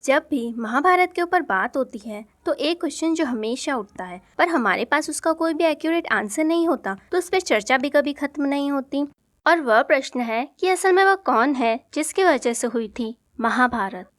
जब भी महाभारत के ऊपर बात होती है तो एक क्वेश्चन जो हमेशा उठता है पर हमारे पास उसका कोई भी एक्यूरेट आंसर नहीं होता, तो उस पर चर्चा भी कभी खत्म नहीं होती। और वह प्रश्न है कि असल में वह कौन है जिसकी वजह से हुई थी महाभारत।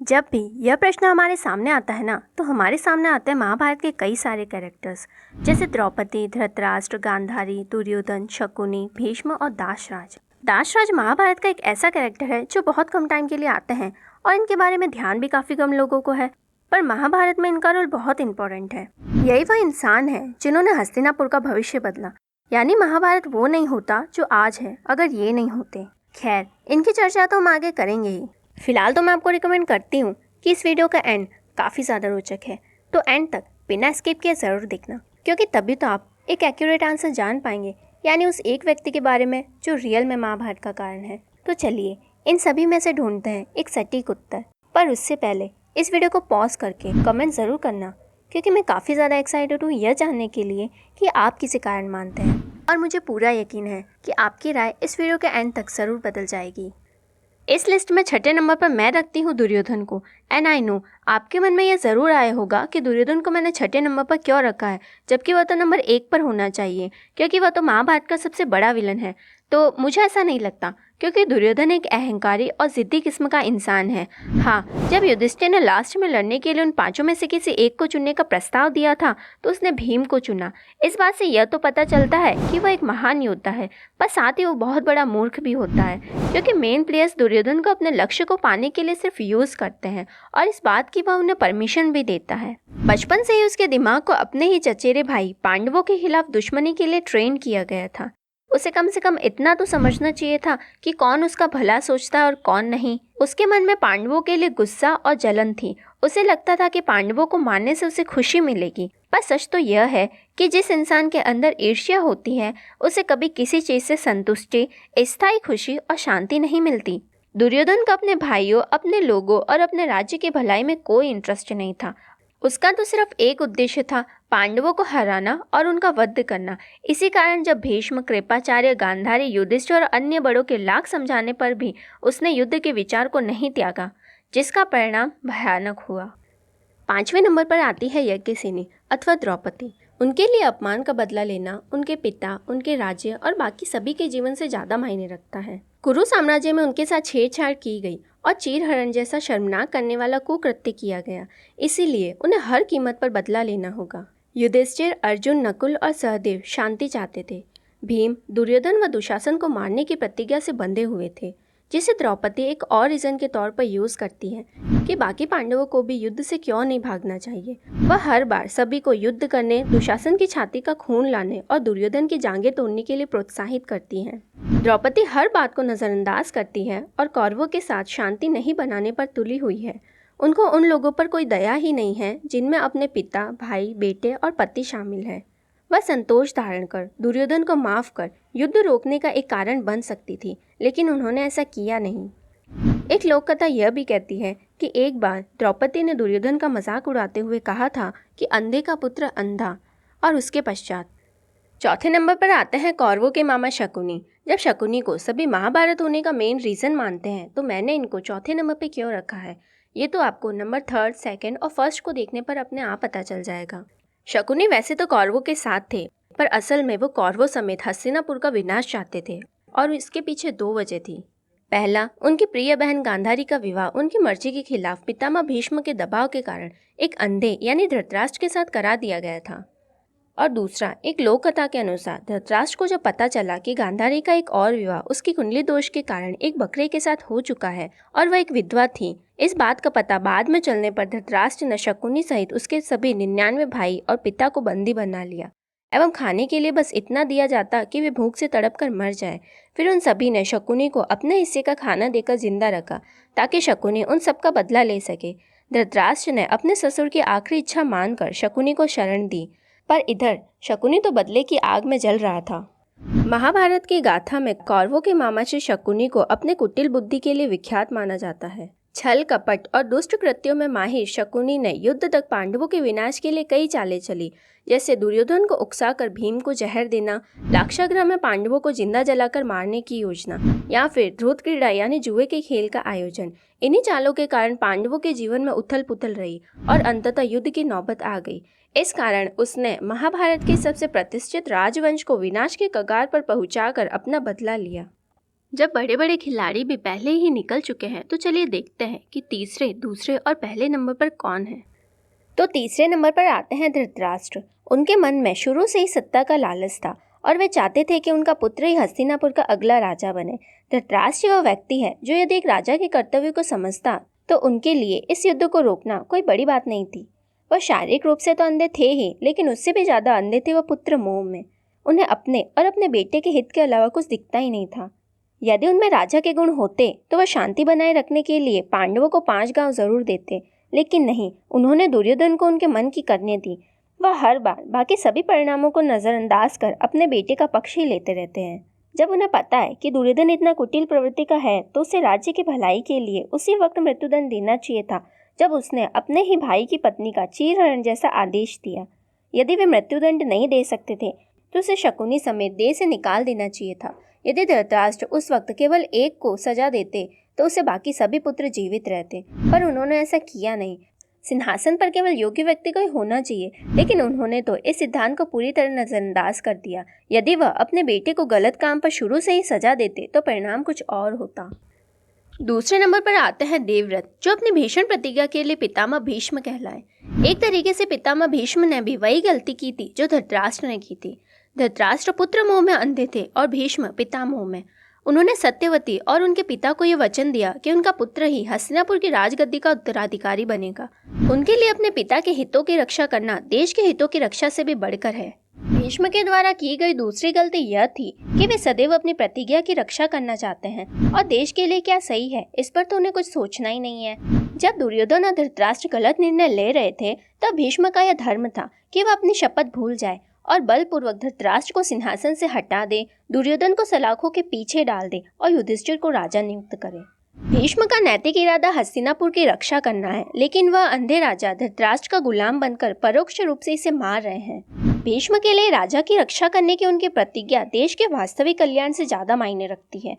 जब भी यह प्रश्न हमारे सामने आता है ना, तो हमारे सामने आते हैं महाभारत के कई सारे कैरेक्टर्स, जैसे द्रौपदी, धृतराष्ट्र, गांधारी, दुर्योधन, शकुनी, भीष्म और दासराज। दासराज महाभारत का एक ऐसा कैरेक्टर है जो बहुत कम टाइम के लिए आते हैं और इनके बारे में ध्यान भी काफ़ी कम लोगों को है, पर महाभारत में इनका रोल बहुत इंपॉर्टेंट है। यही वह इंसान है जिन्होंने हस्तिनापुर का भविष्य बदला, यानी महाभारत वो नहीं होता जो आज है अगर ये नहीं होते। खैर, इनकी चर्चा तो हम आगे करेंगे ही। फिलहाल तो मैं आपको रिकमेंड करती हूँ कि इस वीडियो का एंड काफ़ी ज़्यादा रोचक है, तो एंड तक बिना स्किप किए ज़रूर देखना, क्योंकि तभी तो आप एक एक्यूरेट आंसर जान पाएंगे, यानी उस एक व्यक्ति के बारे में जो रियल में महाभारत का कारण है। तो चलिए इन सभी में से ढूंढते हैं एक सटीक उत्तर। पर उससे पहले इस वीडियो को पॉज करके कमेंट ज़रूर करना, क्योंकि मैं काफ़ी ज़्यादा एक्साइटेड हूँ यह जानने के लिए कि आप किसे कारण मानते हैं, और मुझे पूरा यकीन है कि आपकी राय इस वीडियो के एंड तक ज़रूर बदल जाएगी। इस लिस्ट में छठे नंबर पर मैं रखती हूँ दुर्योधन को। एंड आई नो आपके मन में यह ज़रूर आया होगा कि दुर्योधन को मैंने छठे नंबर पर क्यों रखा है, जबकि वह तो नंबर 1 पर होना चाहिए, क्योंकि वह तो महाभारत का सबसे बड़ा विलन है। तो मुझे ऐसा नहीं लगता, क्योंकि दुर्योधन एक अहंकारी और ज़िद्दी किस्म का इंसान है। हाँ, जब युधिष्ठिर ने लास्ट में लड़ने के लिए उन पांचों में से किसी एक को चुनने का प्रस्ताव दिया था, तो उसने भीम को चुना। इस बात से यह तो पता चलता है कि वह एक महान योद्धा है, पर साथ ही वो बहुत बड़ा मूर्ख भी होता है, क्योंकि मेन प्लेयर्स दुर्योधन को अपने लक्ष्य को पाने के लिए सिर्फ यूज़ करते हैं, और इस बात की वह उन्हें परमिशन भी देता है। बचपन से ही उसके दिमाग को अपने ही चचेरे भाई पांडवों के खिलाफ दुश्मनी के लिए ट्रेन किया गया था। उसे कम से कम इतना तो समझना चाहिए था कि कौन उसका भला सोचता है और कौन नहीं। उसके मन में पांडवों के लिए गुस्सा और जलन थी। उसे लगता था कि पांडवों को मारने से उसे खुशी मिलेगी। पर सच तो यह है कि जिस इंसान के अंदर ईर्ष्या होती है, उसे कभी किसी चीज़ से संतुष्टि, स्थायी खुशी और शांति नहीं मिलती। दुर्योधन का अपने भाइयों, अपने लोगों और अपने राज्य की भलाई में कोई इंटरेस्ट नहीं था। उसका तो सिर्फ एक उद्देश्य था, पांडवों को हराना और उनका वध करना। इसी कारण जब भीष्म, कृपाचार्य, गांधारी, युधिष्ठिर और अन्य बड़ों के लाख समझाने पर भी उसने युद्ध के विचार को नहीं त्यागा, जिसका परिणाम भयानक हुआ। 5वें नंबर पर आती है यज्ञसेनी अथवा द्रौपदी। उनके लिए अपमान का बदला लेना उनके पिता, उनके राज्य और बाकी सभी के जीवन से ज़्यादा मायने रखता है। कुरु साम्राज्य में उनके साथ छेड़छाड़ की गई और चीरहरण जैसा शर्मनाक करने वाला कुकृत्य किया गया, इसीलिए उन्हें हर कीमत पर बदला लेना होगा। युधिष्ठिर, अर्जुन, नकुल और सहदेव शांति चाहते थे। भीम, दुर्योधन व दुशासन को मारने की प्रतिज्ञा से बंधे हुए थे, जिसे द्रौपदी एक और रीज़न के तौर पर यूज़ करती है कि बाकी पांडवों को भी युद्ध से क्यों नहीं भागना चाहिए। वह हर बार सभी को युद्ध करने, दुशासन की छाती का खून लाने और दुर्योधन की जांघें तोड़ने के लिए प्रोत्साहित करती हैं। द्रौपदी हर बात को नज़रअंदाज करती है और कौरवों के साथ शांति नहीं बनाने पर तुली हुई है। उनको उन लोगों पर कोई दया ही नहीं है जिनमें अपने पिता, भाई, बेटे और पति शामिल है। वह संतोष धारण कर, दुर्योधन को माफ कर युद्ध रोकने का एक कारण बन सकती थी, लेकिन उन्होंने ऐसा किया नहीं। एक लोक कथा यह भी कहती है कि एक बार द्रौपदी ने दुर्योधन का मजाक उड़ाते हुए कहा था कि अंधे का पुत्र अंधा। और उसके पश्चात चौथे नंबर पर आते हैं कौरवों के मामा शकुनी। जब शकुनी को सभी महाभारत होने का मेन रीज़न मानते हैं, तो मैंने इनको चौथे नंबर पे क्यों रखा है, ये तो आपको नंबर 3, 2 और 1 को देखने पर अपने आप पता चल जाएगा। शकुनी वैसे तो कौरवों के साथ थे, पर असल में वो कौरवों समेत हस्तिनापुर का विनाश चाहते थे, और इसके पीछे 2 वजह थी। पहला, उनकी प्रिय बहन गांधारी का विवाह उनकी मर्जी के खिलाफ पितामह भीष्म के दबाव के कारण एक अंधे यानी धृतराष्ट्र के साथ करा दिया गया था। और दूसरा, एक लोक कथा के अनुसार धृतराष्ट्र को जब पता चला कि गांधारी का एक और विवाह उसकी कुंडली दोष के कारण एक बकरे के साथ हो चुका है और वह एक विधवा थी, इस बात का पता बाद में चलने पर धृतराष्ट्र ने शकुनी सहित उसके सभी 99 भाई और पिता को बंदी बना लिया एवं खाने के लिए बस इतना दिया जाता कि वे भूख से तड़प कर मर जाए। फिर उन सभी ने शकुनी को अपने हिस्से का खाना देकर जिंदा रखा ताकि शकुनी उन सब का बदला ले सके। धृतराष्ट्र ने अपने ससुर की आखिरी इच्छा मानकर शकुनी को शरण दी, पर इधर शकुनी तो बदले की आग में जल रहा था। महाभारत की गाथा में कौरवों के मामा श्री शकुनी को अपने कुटिल बुद्धि के लिए विख्यात माना जाता है। छल कपट और दुष्ट कृत्यों में माहिर शकुनी ने युद्ध तक पांडवों के विनाश के लिए कई चालें चली, जैसे दुर्योधन को उकसाकर भीम को जहर देना, लाक्षागृह में पांडवों को जिंदा जलाकर मारने की योजना, या फिर ध्रुत क्रीड़ा यानी जुए के खेल का आयोजन। इन्हीं चालों के कारण पांडवों के जीवन में उथल पुथल रही और अंततः युद्ध की नौबत आ गई। इस कारण उसने महाभारत के सबसे प्रतिष्ठित राजवंश को विनाश के कगार पर पहुंचाकर अपना बदला लिया। जब बड़े बड़े खिलाड़ी भी पहले ही निकल चुके हैं, तो चलिए देखते हैं कि तीसरे, दूसरे और पहले नंबर पर कौन है। तो तीसरे नंबर पर आते हैं धृतराष्ट्र। उनके मन में शुरू से ही सत्ता का लालच था और वे चाहते थे कि उनका पुत्र ही हस्तिनापुर का अगला राजा बने। धृतराष्ट्र वह व्यक्ति है जो यदि एक राजा के कर्तव्य को समझता तो उनके लिए इस युद्ध को रोकना कोई बड़ी बात नहीं थी। वह शारीरिक रूप से तो अंधे थे ही, लेकिन उससे भी ज्यादा अंधे थे वह पुत्र मोह में। उन्हें अपने और अपने बेटे के हित के अलावा कुछ दिखता ही नहीं था। यदि उनमें राजा के गुण होते तो वह शांति बनाए रखने के लिए पांडवों को 5 गांव जरूर देते, लेकिन नहीं, उन्होंने दुर्योधन को उनके मन की करने दी। वह हर बार बाकी सभी परिणामों को नजरअंदाज कर अपने बेटे का पक्ष ही लेते रहते हैं। जब उन्हें पता है कि दुर्योधन इतना कुटिल प्रवृत्ति का है, तो उसे राज्य की भलाई के लिए उसी वक्त मृत्युदंड देना चाहिए था जब उसने अपने ही भाई की पत्नी का चीरहरण जैसा आदेश दिया। यदि वे मृत्युदंड नहीं दे सकते थे तो उसे शकुनी समेत देश से निकाल देना चाहिए था। यदि धृतराष्ट्र उस वक्त केवल एक को सजा देते तो उसे बाकी सभी पुत्र जीवित रहते, पर उन्होंने ऐसा किया नहीं। सिंहासन पर केवल योग्य व्यक्ति को ही होना चाहिए, लेकिन उन्होंने तो इस सिद्धांत को पूरी तरह नजरअंदाज कर दिया। यदि वह अपने बेटे को गलत काम पर शुरू से ही सजा देते तो परिणाम कुछ और होता। दूसरे नंबर पर आते हैं देवव्रत, जो अपनी भीषण प्रतिज्ञा के लिए पितामह भीष्म कहलाए। एक तरीके से पितामह भीष्म ने भी वही गलती की थी जो धृतराष्ट्र ने की थी। धृतराष्ट्र पुत्र मोह में अंधे थे और भीष्म पिता मोह में। उन्होंने सत्यवती और उनके पिता को यह वचन दिया कि उनका पुत्र ही हस्तिनापुर की राजगद्दी का उत्तराधिकारी बनेगा। उनके लिए अपने पिता के हितों की रक्षा करना देश के हितों की रक्षा से भी बढ़कर है। भीष्म के द्वारा की गई दूसरी गलती यह थी कि वे सदैव अपनी प्रतिज्ञा की रक्षा करना चाहते हैं और देश के लिए क्या सही है इस पर तो उन्हें कुछ सोचना ही नहीं है। जब दुर्योधन और धृतराष्ट्र गलत निर्णय ले रहे थे, तब भीष्म का यह धर्म था कि वह अपनी शपथ भूल जाए और बलपूर्वक धृतराष्ट्र को सिंहासन से हटा दे, दुर्योधन को सलाखों के पीछे डाल दे और युधिष्ठिर को राजा नियुक्त करे। भीष्म का नैतिक इरादा हस्तिनापुर की रक्षा करना है, लेकिन वह अंधे राजा धृतराष्ट्र का गुलाम बनकर परोक्ष रूप से इसे मार रहे हैं। भीष्म के लिए राजा की रक्षा करने की उनकी प्रतिज्ञा देश के वास्तविक कल्याण से ज्यादा मायने रखती है।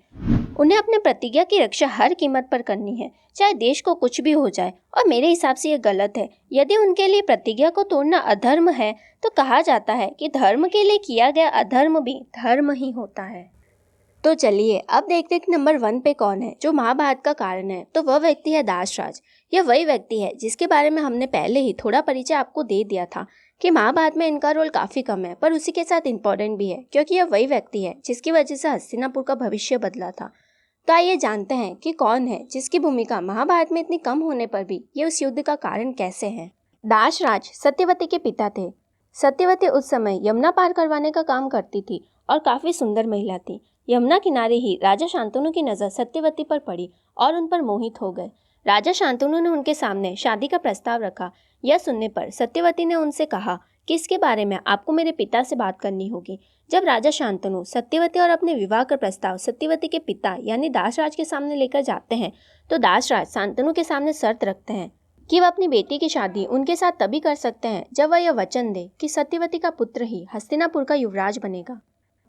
उन्हें अपने प्रतिज्ञा की रक्षा हर कीमत पर करनी है, चाहे देश को कुछ भी हो जाए, और मेरे हिसाब से यह गलत है। यदि उनके लिए प्रतिज्ञा को तोड़ना अधर्म है, तो कहा जाता है कि धर्म के लिए किया गया अधर्म भी धर्म ही होता है। तो चलिए अब देखते हैं नंबर 1 पे कौन है जो महाभारत का कारण है। तो वह व्यक्ति है दासराज। यह वही व्यक्ति है जिसके बारे में हमने पहले ही थोड़ा परिचय आपको दे दिया था कि महाभारत में इनका रोल काफी कम है, पर उसी के साथ इम्पोर्टेंट भी है, क्योंकि यह वही व्यक्ति है जिसकी वजह से हस्तिनापुर का भविष्य बदला था। तो आइए जानते हैं कि कौन है जिसकी भूमिका महाभारत में इतनी कम होने पर भी ये उस युद्ध का कारण कैसे है। दासराज सत्यवती के पिता थे। सत्यवती उस समय यमुना पार करवाने का काम करती थी और काफी सुंदर महिला थी। यमुना किनारे ही राजा शांतनु की नजर सत्यवती पर पड़ी और उन पर मोहित हो गए। राजा शांतनु ने उनके सामने शादी का प्रस्ताव रखा। यह सुनने पर सत्यवती ने उनसे कहा कि इसके बारे में आपको मेरे पिता से बात करनी होगी। जब राजा शांतनु सत्यवती और अपने विवाह का प्रस्ताव सत्यवती के पिता यानी दासराज के सामने लेकर जाते हैं, तो दासराज शांतनु के सामने शर्त रखते हैं कि वह अपनी बेटी की शादी उनके साथ तभी कर सकते हैं जब वह यह वचन दे कि सत्यवती का पुत्र ही हस्तिनापुर का युवराज बनेगा।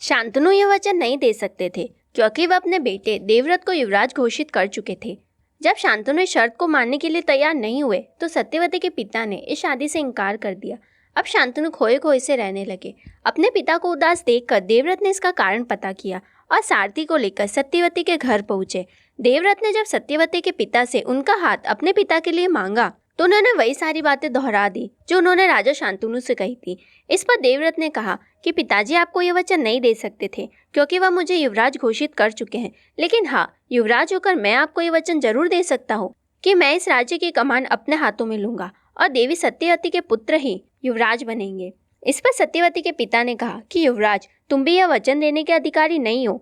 शांतनु यह वचन नहीं दे सकते थे क्योंकि वह अपने बेटे देवव्रत को युवराज घोषित कर चुके थे। जब शांतनु इस शर्त को मानने के लिए तैयार नहीं हुए, तो सत्यवती के पिता ने इस शादी से इनकार कर दिया। अब शांतनु खोए खोए से रहने लगे। अपने पिता को उदास देखकर देवव्रत ने इसका कारण पता किया और सारथी को लेकर सत्यवती के घर पहुंचे। देवव्रत ने जब सत्यवती के पिता से उनका हाथ अपने पिता के लिए मांगा, तो उन्होंने वही सारी बातें दोहरा दी जो उन्होंने राजा शांतनु से कही थी। इस पर देवव्रत ने कहा कि पिताजी आपको ये वचन नहीं दे सकते थे क्योंकि वह मुझे युवराज घोषित कर चुके हैं, लेकिन हाँ, युवराज होकर मैं आपको ये वचन जरूर दे सकता हूँ कि मैं इस राज्य की कमान अपने हाथों में लूंगा और देवी सत्यवती के पुत्र ही युवराज बनेंगे। इस पर सत्यवती के पिता ने कहा कि युवराज, तुम भी यह वचन देने के अधिकारी नहीं हो।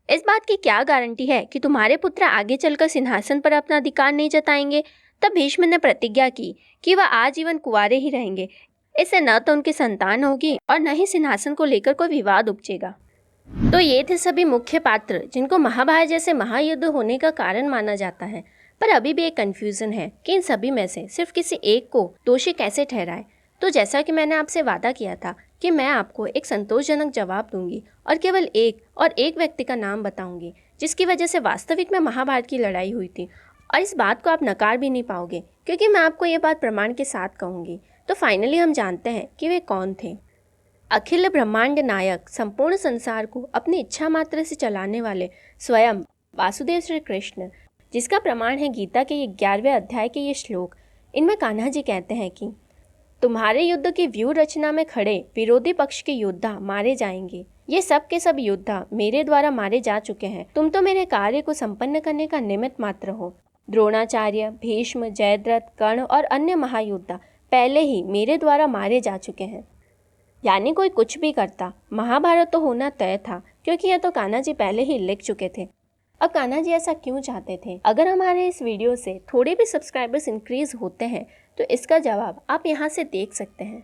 इस बात की क्या गारंटी है कि तुम्हारे पुत्र आगे चलकर सिंहासन पर अपना अधिकार नहीं जताएंगे। तब भीष्म ने प्रतिज्ञा की कि वह आजीवन कुंवारे ही रहेंगे। इससे न तो उनकी संतान होगी और न ही सिंहासन को लेकर कोई विवाद उपजेगा। तो ये थे सभी मुख्य पात्र जिनको महाभारत जैसे महायुद्ध होने का कारण माना जाता है। पर अभी भी एक कंफ्यूजन है कि इन सभी में से सिर्फ किसी एक को दोषी कैसे ठहराए। तो जैसा कि मैंने आपसे वादा किया था कि मैं आपको एक संतोषजनक जवाब दूंगी और केवल एक व्यक्ति का नाम बताऊंगी जिसकी वजह से वास्तविक में महाभारत की लड़ाई हुई थी, और इस बात को आप नकार भी नहीं पाओगे क्योंकि मैं आपको ये बात प्रमाण के साथ कहूंगी। तो फाइनली हम जानते हैं कि वे कौन थे। अखिल ब्रह्मांड नायक, संपूर्ण संसार को अपनी इच्छा मात्र से चलाने वाले स्वयं वासुदेव श्री कृष्ण, जिसका प्रमाण है गीता के 11वें अध्याय के ये श्लोक। इनमें कान्हा जी कहते हैं कि तुम्हारे युद्ध की व्यू रचना में खड़े विरोधी पक्ष के योद्धा मारे जाएंगे। ये सब के सब योद्धा मेरे द्वारा मारे जा चुके हैं। तुम तो मेरे कार्य को संपन्न करने का निमित्त मात्र हो। द्रोणाचार्य, भीष्म, जयद्रथ, कर्ण और अन्य महायोद्धा पहले ही मेरे द्वारा मारे जा चुके हैं। यानी कोई कुछ भी करता, महाभारत तो होना तय था, क्योंकि यह तो कान्हा जी पहले ही लिख चुके थे। अब कान्हा जी ऐसा क्यों चाहते थे? अगर हमारे इस वीडियो से थोड़े भी सब्सक्राइबर्स इंक्रीज होते हैं तो इसका जवाब आप यहाँ से देख सकते हैं।